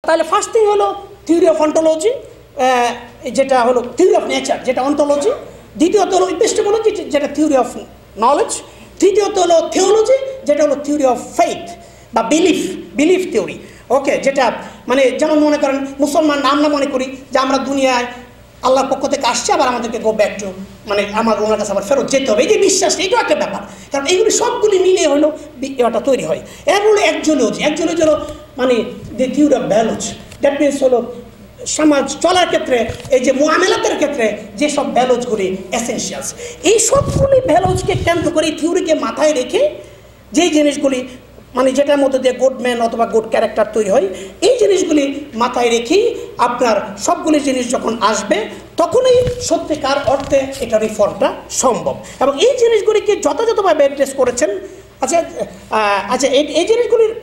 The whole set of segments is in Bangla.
তাহলে ফার্স্ট থিং হলো থিওরি অফ অন্টোলজি, যেটা হলো থিওরি অফ নেচার, যেটা অন্টোলজি। দ্বিতীয়ত হলো এপিস্টেমোলজি, যেটা থিওরি অফ নলেজ। তৃতীয়ত হলো থিওলজি, যেটা হলো থিওরি অফ ফেইথ বা বিলিফ থিওরি। ওকে, যেটা মানে যেমন মনে করেন মুসলমান আমরা মনে করি যে আমরা দুনিয়ায় আল্লাহর পক্ষ থেকে আসছে, আবার আমাদেরকে গো ব্যাক টু মানে আমার ওনার কাছে আবার ফেরত যেতে হবে, এই যে বিশ্বাস, এইটাও একটা ব্যাপার। কারণ এইগুলি সবগুলি মিলিয়ে হলো এটা তৈরি হয়। এর হলো একজোলজি হলো মানে যে theory of values, that means হলো সমাজ চলার ক্ষেত্রে এই যে মুআমেলাতের ক্ষেত্রে যেসব ভ্যালুজগুলি এসেনশিয়ালস, এই সবগুলি ভ্যালুজকে কেন্দ্র করে এই থিওরিকে মাথায় রেখে যেই জিনিসগুলি মানে যেটার মধ্যে দিয়ে গুড ম্যান অথবা গুড ক্যারেক্টার তৈরি হয়, এই জিনিসগুলি মাথায় রেখেই আপনার সবগুলি জিনিস যখন আসবে তখনই সত্যিকার অর্থে এটা রিফর্মটা সম্ভব। এবং এই জিনিসগুলিকে যথাযথভাবে অ্যাড্রেস করেছেন। আচ্ছা এই জিনিসগুলির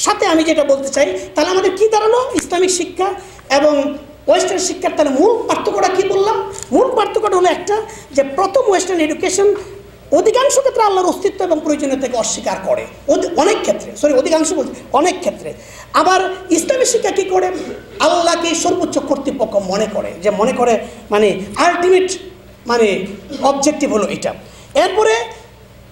সাথে আমি যেটা বলতে চাই, তাহলে আমাদের কী দাঁড়ালো ইসলামিক শিক্ষা এবং ওয়েস্টার্ন শিক্ষার তাহলে মূল পার্থক্যটা কী বললাম? মূল পার্থক্যটা হলো একটা, যে প্রথম ওয়েস্টার্ন এডুকেশন অধিকাংশ ক্ষেত্রে আল্লাহর অস্তিত্ব এবং প্রয়োজনীয়তাকে অস্বীকার করে, অনেক ক্ষেত্রে, অধিকাংশ বলছে অনেক ক্ষেত্রে। আবার ইসলামী শিক্ষা কী করে? আল্লাহকে সর্বোচ্চ কর্তৃপক্ষ মনে করে মানে আলটিমেট মানে অবজেক্টিভ হলো এটা। এরপরে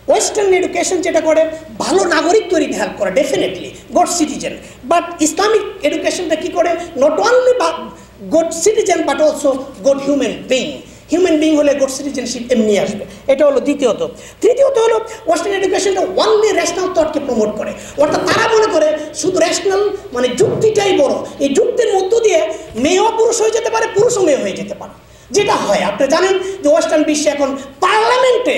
ওয়েস্টার্ন এডুকেশন যেটা করে ভালো নাগরিক তৈরিতে হেল্প করে, definitely good citizen. But Islamic এডুকেশনটা কী করে? Not only good citizen but also good human being হলে গুড সিটিজেনশিপ এমনি আসবে। এটা হলো দ্বিতীয়ত। তৃতীয়ত হলো ওয়েস্টার্ন এডুকেশনটা অনলি রেশনাল থটকে প্রমোট করে, অর্থাৎ তারা মনে করে শুধু রেশনাল মানে যুক্তিটাই বড়, এই যুক্তির মধ্য দিয়ে মেয়েও পুরুষ হয়ে যেতে পারে, পুরুষও মেয়ে হয়ে যেতে পারে। যেটা হয় আপনি জানেন যে ওয়েস্টার্ন বিশ্বে এখন পার্লামেন্টে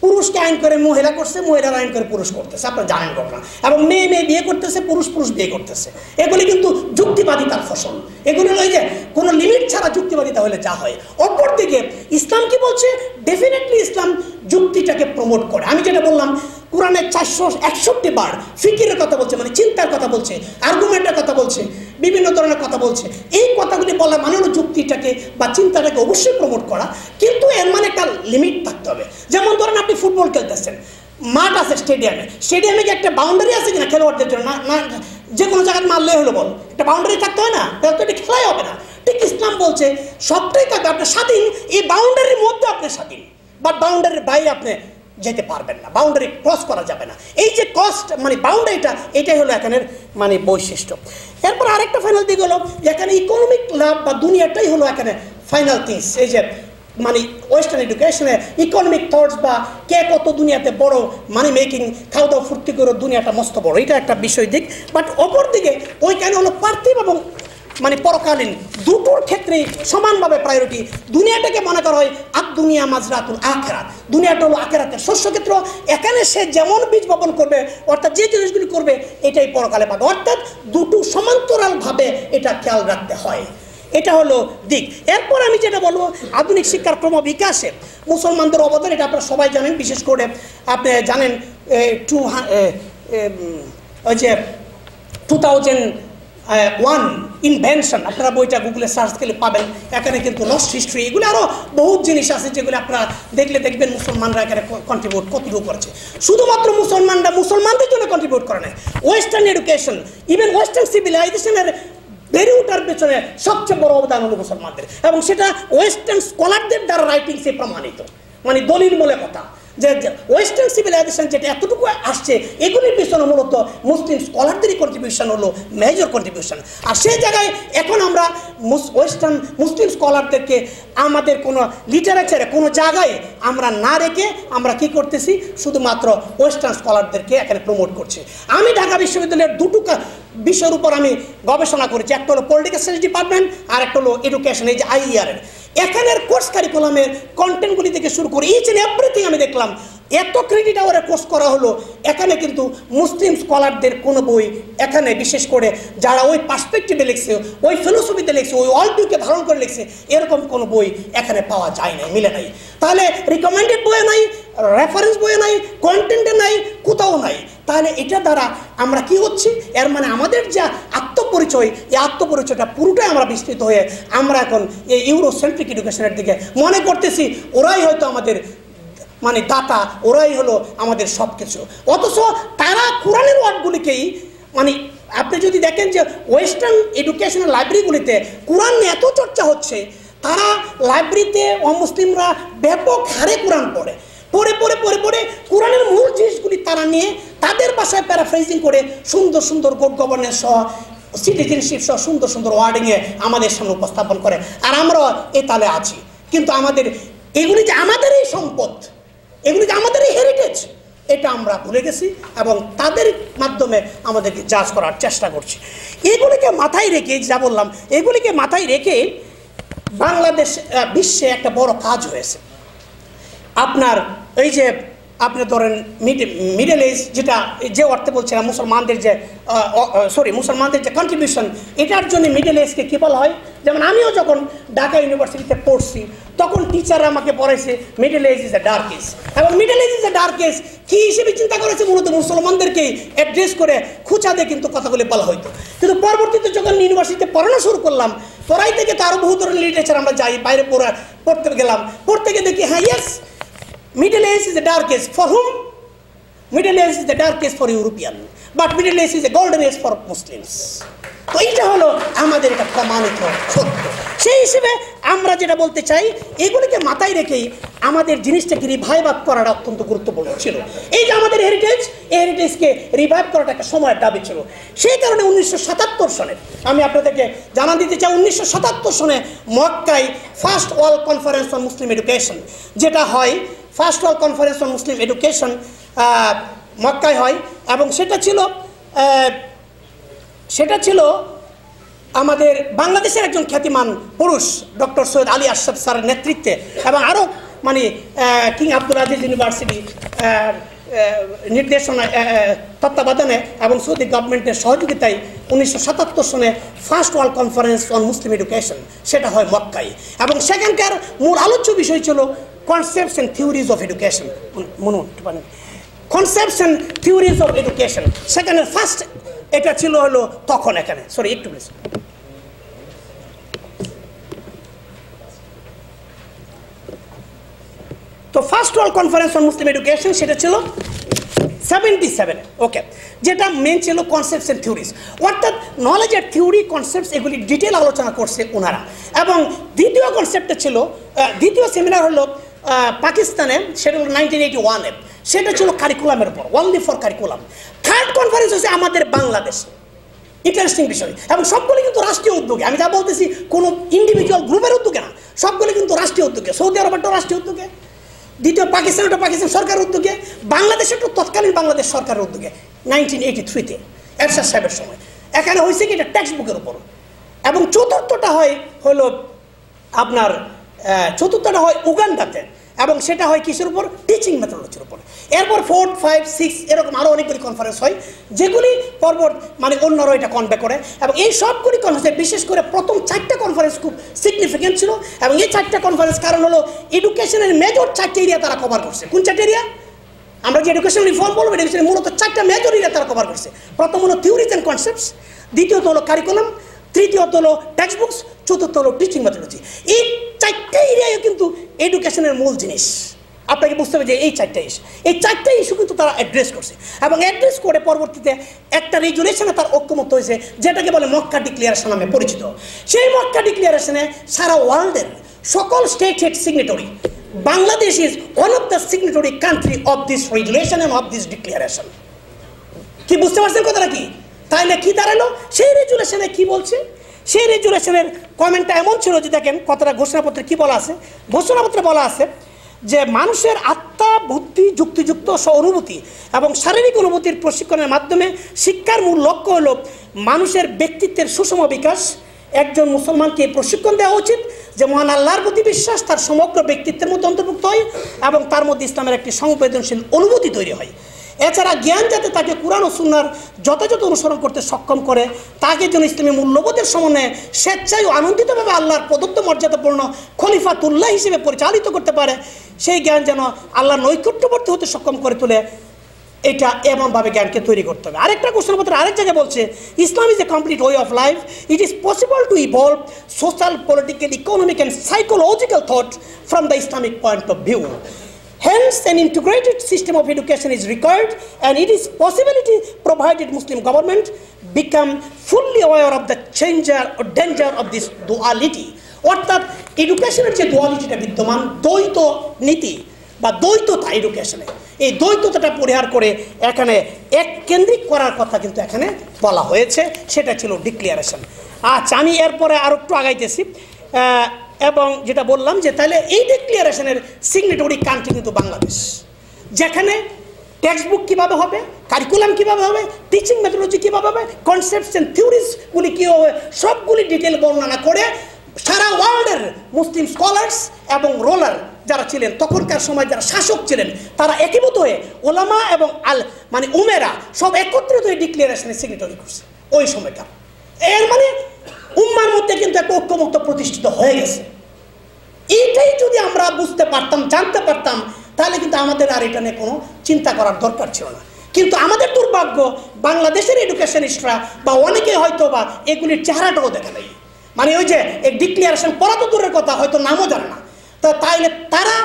পুরুষকে আইন করে মহিলা করছে, মহিলার আইন করে পুরুষ করতেছে, আপনারা জানেন ঘটনা। এবং মেয়ে বিয়ে করতেছে, পুরুষ বিয়ে করতেছে। এগুলি কিন্তু যুক্তিবাদিতার ফসল। এগুলি ওই যে কোনো লিমিট ছাড়া যুক্তিবাদিতা হলে যা হয়। অপরদিকে ইসলাম কি বলছে? ডেফিনেটলি ইসলাম যুক্তিটাকে প্রমোট করে। আমি যেটা বললাম, কোরআনে 461 বার ফিকিরের কথা বলছে, মানে চিন্তার কথা বলছে, আর্গুমেন্টের কথা বলছে, বিভিন্ন ধরনের কথা বলছে। এই কথাগুলি বলা মানে হলো যুক্তিটাকে বা চিন্তাটাকে অবশ্যই প্রমোট করা, কিন্তু এর মানে একটা লিমিট থাকতে হবে। যেমন ধরেন আপনি ফুটবল খেলতেছেন, মাঠ আছে স্টেডিয়ামে কি একটা বাউন্ডারি আছে কিনা খেলোয়াড়দের জন্য? না, যে কোনো জায়গায় মারলে হলো বল, একটা বাউন্ডারি থাকতে হয় না, তাহলে তো এটা খেলাই হবে না। ঠিক ইসলাম বলছে সবটাই থাকবে, আপনি স্বাধীন, এই বাউন্ডারির মধ্যে আপনি স্বাধীন, বাট বাউন্ডারির বাইরে আপনি যেতে পারবেন না, বাউন্ডারি ক্রস করা যাবে না। এই যে কস্ট মানে বাউন্ডারিটা, এটাই হলো এখানের মানে বৈশিষ্ট্য। এরপর আরেকটা ফাইনাল দিক হলো এখানে ইকোনমিক লাভ বা দুনিয়াটাই হলো এখানে ফাইনাল থিংস। এই যে মানে ওয়েস্টার্ন এডুকেশনে ইকোনমিক থটস বা কে কত দুনিয়াতে বড় মানি মেকিং, খাওয়া দাওয়া ফুর্তি করে দুনিয়াটা মস্ত বড়, এটা একটা বিষয় দিক। বাট অপর দিকে ওইখানে হলো পার্থিব এবং মানে পরকালীন দুটোর ক্ষেত্রেই সমানভাবে প্রায়োরিটি। দুনিয়াটাকে মনে করা হয় দুনিয়া মাজরাতুল আখিরাত, দুনিয়াটা হলো আখিরাতের শস্যক্ষেত্র। এখানে সে যেমন বীজ বপন করবে, অর্থাৎ যে জিনিসগুলি করবে এটাই পরকালে পাবে, অর্থাৎ দুটো সমান্তরালভাবে এটা খেয়াল রাখতে হয়। এটা হলো দিক। এরপর আমি যেটা বলবো, আধুনিক শিক্ষার ক্রমবিকাশে মুসলমানদের অবদান, এটা আপনারা সবাই জানেন। বিশেষ করে আপনি জানেন ওই যে 2001 ইনভেনশন, আপনারা বইটা গুগলে সার্চ করলে পাবেন। এখানে কিন্তু লস্ট হিস্ট্রি, এগুলো আরও বহুত জিনিস আছে যেগুলো আপনারা দেখবেন মুসলমানরা এখানে কন্ট্রিবিউট কতটুকু করেছে। শুধুমাত্র মুসলমানদের জন্য কন্ট্রিবিউট করে না, ওয়েস্টার্ন এডুকেশন, ইভেন ওয়েস্টার্ন সিভিলাইজেশনের বেড়ে ওঠার পেছনে সবচেয়ে বড় অবদান হলো মুসলমানদের, এবং সেটা ওয়েস্টার্ন স্কলারদের দ্বারা রাইটিংসে প্রমাণিত। মানে দলিল বলে কথা যে ওয়েস্টার্ন সিভিলাইজেশন যেটা এতটুকু আসছে, এগুলির পিছনে মূলত মুসলিম স্কলারদেরই কন্ট্রিবিউশন হলো মেজর কন্ট্রিবিউশন। আর সেই জায়গায় এখন আমরা মুসলিম স্কলারদেরকে আমাদের কোনো লিটারেচারে কোনো জায়গায় আমরা না রেখে আমরা কি করতেছি, শুধুমাত্র ওয়েস্টার্ন স্কলারদেরকে এখানে প্রমোট করছি। আমি ঢাকা বিশ্ববিদ্যালয়ের দুটো বিষয়ের উপর আমি গবেষণা করেছি, একটা হলো পলিটিক্যাল স্টাডিজ ডিপার্টমেন্ট, আর একটা হলো এডুকেশন, এই যে IER-এর। এখানের কোর্স কারিকুলামের কন্টেন্টগুলি থেকে শুরু করে ইচ অ্যান্ড এভরিথিং আমি দেখলাম এত ক্রেডিট আওয়ারে কোর্স করা হলো। এখানে কিন্তু মুসলিম স্কলারদের কোনো বই এখানে, বিশেষ করে যারা ওই পার্সপেক্টিভে লিখছে, ওই ফিলোসফিতে লিখছে, ওই ওয়ার্ল্ডভিউকে ধারণ করে লিখছে, এরকম কোনো বই এখানে পাওয়া যায় না, মিলে নাই। তাহলে রিকমেন্ডেড বইয়ে নাই, রেফারেন্স বইয়ে নাই, কন্টেন্টে নাই, কোথাও নাই। তাহলে এটা দ্বারা আমরা কি হচ্ছে, এর মানে আমাদের যা আত্মপরিচয়, এই আত্মপরিচয়টা পুরোটাই আমরা বিস্তৃত হয়ে আমরা এখন এই ইউরোসেন্ট্রিক এডুকেশনের দিকে মনে করতেছি ওরাই হয়তো আমাদের মানে দাতা, ওরাই হলো আমাদের সব কিছু। অথচ তারা কোরআনের ওয়ার্ডগুলিকেই মানে আপনি যদি দেখেন যে ওয়েস্টার্ন এডুকেশনাল লাইব্রেরিগুলিতে কোরআন এত চর্চা হচ্ছে, তারা লাইব্রেরিতে অমুসলিমরা ব্যাপক হারে কোরআন পড়ে পড়ে পড়ে পড়ে পড়ে কোরআনের মূল জিনিসগুলি তারা নিয়ে তাদের ভাষায় প্যারাফ্রেজিং করে সুন্দর সুন্দর গুড গভর্নেন্স সহ সিটিজেনশিপ সহ সুন্দর সুন্দর ওয়ার্ডিংয়ে আমাদের সামনে উপস্থাপন করে। আর আমরাও এ তালে আছি, কিন্তু আমাদের এগুলি যে আমাদের এই সম্পদ, এগুলি যে আমাদের এই হেরিটেজ, এটা আমরা ভুলে গেছি এবং তাদের মাধ্যমে আমাদেরকে জাজ করার চেষ্টা করছি। এগুলিকে মাথায় রেখে, যা বললাম, এগুলিকে মাথায় রেখে বাংলাদেশ বিশ্বে একটা বড় কাজ হয়েছে। আপনার এই যে আপনি ধরেন মিডল এজ, যেটা যে অর্থে বলছিলাম মুসলমানদের যে কন্ট্রিবিউশন, এটার জন্য মিডল এজকে কী বলা হয়? যেমন আমিও যখন ঢাকা ইউনিভার্সিটিতে পড়ছি তখন টিচাররা আমাকে পড়াইছে middle age is a dark age, এবং middle age is a dark age কী হিসেবে চিন্তা করেছে? মূলত মুসলমানদেরকে অ্যাড্রেস করে খুঁচা দিয়ে কিন্তু কথাগুলি বলা হইতো। কিন্তু পরবর্তীতে যখন ইউনিভার্সিটিতে পড়ানো শুরু করলাম, পড়াই থেকে তো আরও বহু ধরনের লিটারেচার আমরা যাই, বাইরে পড়তে গেলাম, পড়তে গিয়ে দেখি হ্যাঁ yes, middle age is the dark age for whom? Middle age is the dark age for European, but middle age is a golden age for Muslims. তো এইটা হলো আমাদের এটা প্রমাণিত সত্য। সেই হিসেবে আমরা যেটা বলতে চাই, এগুলিকে মাথায় রেখেই আমাদের জিনিসটাকে রিভাইভ আপ করাটা অত্যন্ত গুরুত্বপূর্ণ ছিল। এই যে আমাদের হেরিটেজ, এই হেরিটেজকে রিভাইভ করাটা একটা সময়ের দাবি ছিল। সেই কারণে 1977 সনে আমি আপনাদেরকে জানা দিতে চাই, 1977 সনে মক্কায় first world conference on Muslim education যেটা হয়, first world conference on Muslim education মক্কায় হয়, এবং সেটা ছিল আমাদের বাংলাদেশের একজন খ্যাতিমান পুরুষ ডক্টর সৈয়দ আলী আশরাফ স্যারের নেতৃত্বে এবং আরও মানে কিং আব্দুল আজিজ ইউনিভার্সিটি নির্দেশনা তত্ত্বাবধানে এবং সৌদি গভর্নমেন্টের সহযোগিতায় 1977 সনে first world conference on Muslim education সেটা হয় মক্কায়, এবং সেখানকার মূল আলোচ্য বিষয় ছিল concepts and theories of education. Concepts and theories of education সেখানে ফার্স্ট এটা ছিল হলো তখন এখানে একটু প্লিজ। তো first world conference on Muslim education সেটা ছিল 77, ওকে, যেটা মেন ছিল কনসেপ্টস অ্যান্ড থিওরিজ, অর্থাৎ নলেজ আর থিওরি কনসেপ্টস এগুলি ডিটেল আলোচনা করছে ওনারা। এবং দ্বিতীয় কনসেপ্টটা ছিল, দ্বিতীয় সেমিনার হলো পাকিস্তানে, সেটা হলো 1981-এ, সেটা ছিল কারিকুলামের উপর, only for curriculum. Third conference হচ্ছে আমাদের বাংলাদেশে, ইন্টারেস্টিং বিষয়, এবং সবগুলি কিন্তু রাষ্ট্রীয় উদ্যোগে, আমি যা বলতেছি কোনো ইন্ডিভিজুয়াল গ্রুপের উদ্যোগে না, সবগুলি কিন্তু রাষ্ট্রীয় উদ্যোগে। সৌদি আরবটা রাষ্ট্রীয় উদ্যোগে, দ্বিতীয় পাকিস্তানটা পাকিস্তান সরকারের উদ্যোগে, বাংলাদেশেরটা তৎকালীন বাংলাদেশ সরকারের উদ্যোগে 1983-তে এরশাদ সাহেবের সময়। এখানে হয়েছে কি এটা টেক্সট বুকের উপর, এবং চতুর্থটা হয় উগান্ডাতে, এবং সেটা হয় কিসের উপর? টিচিং মেথোডলজির উপর। এরপর 4, 5, 6 এরকম আরও অনেকগুলি কনফারেন্স হয়, যেগুলি পরপর মানে অন্যরা এটা কনভে করে, এবং এই সবগুলি কনফারেন্সে বিশেষ করে প্রথম 4টা কনফারেন্স খুব সিগনিফিকেন্ট ছিল। এবং এই 4টা কনফারেন্স কারণ হলো এডুকেশনের মেজর 4টে এরিয়া তারা কভার করছে। কোন 4টে এরিয়া? আমরা যে এডুকেশন রিফর্ম বলবো, এডুকেশনের মূলত 4টা মেজর এরিয়া তারা কভার করছে। প্রথম হলো থিওরিজ অ্যান্ড কনসেপ্টস, দ্বিতীয়ত হলো কারিকুলাম, তৃতীয়ত হলো টেক্সট বুকস, চতুর্থ হলো টিচিং মেথোডলজি। এই 4টে এরিয়ায় কিন্তু এডুকেশনের মূল জিনিস। আপনাকে বুঝতে হবে যে এই 4টা ইস্যু কিন্তু তারা অ্যাড্রেস করছে, এবং অ্যাড্রেস করে পরবর্তীতে একটা রেজুলেশনে তার ঐক্যমত হয়েছে, যেটাকে বলে মক্কা ডিক্লিয়ারেশন নামে পরিচিত। সেই মক্কা ডিক্লিয়ারেশনে সারা ওয়ার্ল্ডের সকল state head signatory, Bangladesh is one of the signatory country of this resolution and of this declaration. কি বুঝতে পারছেন কথাটা কি? তাহলে কি দাঁড়ালো? সেই রেজুলেশনে কি বলছে? সেই রেজুলেশনের কমেন্টটা এমন ছিল যে দেখেন কথাটা ঘোষণাপত্রে কি বলা আছে। ঘোষণাপত্রে বলা আছে যে মানুষের আত্মা, বুদ্ধি, যুক্তিযুক্ত অনুভূতি এবং শারীরিক অনুভূতির প্রশিক্ষণের মাধ্যমে শিক্ষার মূল লক্ষ্য হলো মানুষের ব্যক্তিত্বের সুষম বিকাশ। একজন মুসলমানকে প্রশিক্ষণ দেওয়া উচিত যে মহান আল্লাহর প্রতি বিশ্বাস তার সমগ্র ব্যক্তিত্বের মধ্যে অন্তর্ভুক্ত হয় এবং তার মধ্যে ইসলামের একটি সংবেদনশীল অনুভূতি তৈরি হয়। এছাড়া জ্ঞান যাতে তাকে কুরআন ও সুন্নাহর যথাযথ অনুসরণ করতে সক্ষম করে, তাকে যেন ইসলামী মূল্যবোধের সমন্বয়ে স্বেচ্ছায় ও আনন্দিতভাবে আল্লাহর প্রদত্ত মর্যাদাপূর্ণ খলিফাতুল্লাহ হিসেবে পরিচালিত করতে পারে, সেই জ্ঞান যেন আল্লাহর নৈকট্যবর্তী হতে সক্ষম করে তোলে, এটা এমনভাবে জ্ঞানকে তৈরি করতে হবে। আরেকটা ঘোষণাপত্র আরেক জায়গায় বলছে Islam is a complete way of life, it is possible to evolve social, political, economic and psychological thought from the Islamic point of view. Hence, an integrated system of education is required, and it is possibility provided Muslim government become fully aware of the danger of this duality. অর্থাৎ এডুকেশনের যে দুয়ালিটিটা বিদ্যমান, দ্বৈত নীতি বা দ্বৈততা এডুকেশনে, এই দ্বৈততাটা পরিহার করে এখানে এক কেন্দ্রিক করার কথা কিন্তু এখানে বলা হয়েছে, সেটা ছিল ডিক্লিয়ারেশন। আচ্ছা, আমি এরপরে আরও একটু আগাইতেছি এবং যেটা বললাম যে তাহলে এই ডিক্লিয়ারেশনের সিগনেটরি কান্ট্রি কিন্তু বাংলাদেশ, যেখানে টেক্সট বুক কীভাবে হবে, কারিকুলাম কীভাবে হবে, টিচিং মেথোলজি কীভাবে হবে, কনসেপ্টস অ্যান্ড থিওরিজগুলি কী হবে, সবগুলি ডিটেল বর্ণনা করে সারা ওয়ার্ল্ডের মুসলিম স্কলার্স এবং রোলার যারা ছিলেন তখনকার সময় যারা শাসক ছিলেন তারা একীভূত হয়ে ওলামা এবং মানে উমেরা সব একত্রিত হয়ে ডিক্লিয়ারেশনের সিগনেটরি করছে ওই সময়কার। এর মানে উম্মার মধ্যে কিন্তু একটা ঐক্যমত্য প্রতিষ্ঠিত হয়ে গেছে। এইটাই যদি আমরা বুঝতে পারতাম, জানতে পারতাম, তাহলে কিন্তু আমাদের আর এটা নিয়ে কোনো চিন্তা করার দরকার ছিল না। কিন্তু আমাদের দুর্ভাগ্য, বাংলাদেশের এডুকেশনিস্টরা বা অনেকে হয়তো বা এগুলির চেহারাটাও দেখে নেই, মানে ওই যে এক ডিক্লিয়ারেশন পড়া তো দূরের কথা, হয়তো নামও জানে না। তো তাইলে তারা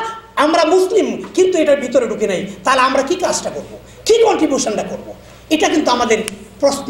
আমরা মুসলিম কিন্তু এটার ভিতরে ঢুকে নেই, তাহলে আমরা কি কাজটা করব, কি কন্ট্রিবিউশনটা করব, এটা কিন্তু আমাদের প্রশ্ন।